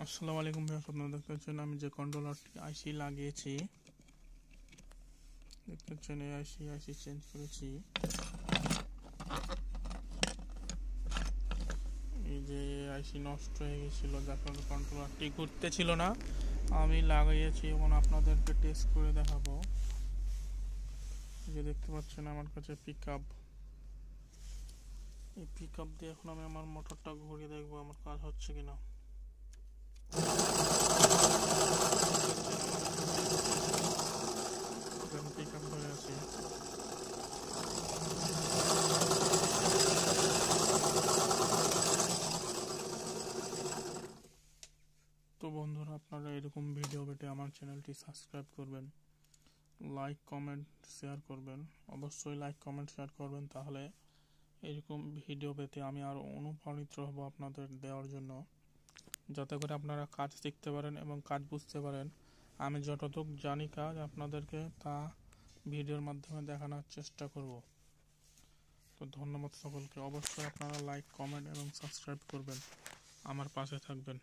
আসসালামু আলাইকুম ভিউয়ার্স, আপনারা দেখতে পাচ্ছেন আমি যে কন্ট্রোলারটি আইসি লাগিয়েছি, দেখতে পাচ্ছেন এই আইসি চেঞ্জ করেছি। এই যে আইসি নষ্ট হয়ে গেছিলো, যার কারণে কন্ট্রোলারটি ঘুরতেছিল না। আমি লাগিয়েছি এবং আপনাদেরকে টেস্ট করে দেখাবো। এই যে দেখতে পাচ্ছেন আমার কাছে পিকআপ, এই পিকআপ দিয়ে এখন আমি আমার মোটরটা ঘুরিয়ে দেখবো আমার কাজ হচ্ছে কিনা। পিকআপ ধরে আছে। তো বন্ধুরা, আপনারা এরকম ভিডিও পেতে আমার চ্যানেলটি সাবস্ক্রাইব করবেন, লাইক কমেন্ট শেয়ার করবেন। অবশ্যই লাইক কমেন্ট শেয়ার করবেন, তাহলে এরকম ভিডিও পেতে আমি আরও অনুপ্রাণিত হব আপনাদের দেওয়ার জন্য, যাতে করে আপনারা কাজ শিখতে পারেন এবং কাজ বুঝতে পারেন। আমি যতটুকু জানি কাজ আপনাদেরকে তা ভিডিওর মাধ্যমে দেখানোর চেষ্টা করব। তো ধন্যবাদ সকলকে। অবশ্যই আপনারা লাইক কমেন্ট এবং সাবস্ক্রাইব করবেন, আমার পাশে থাকবেন।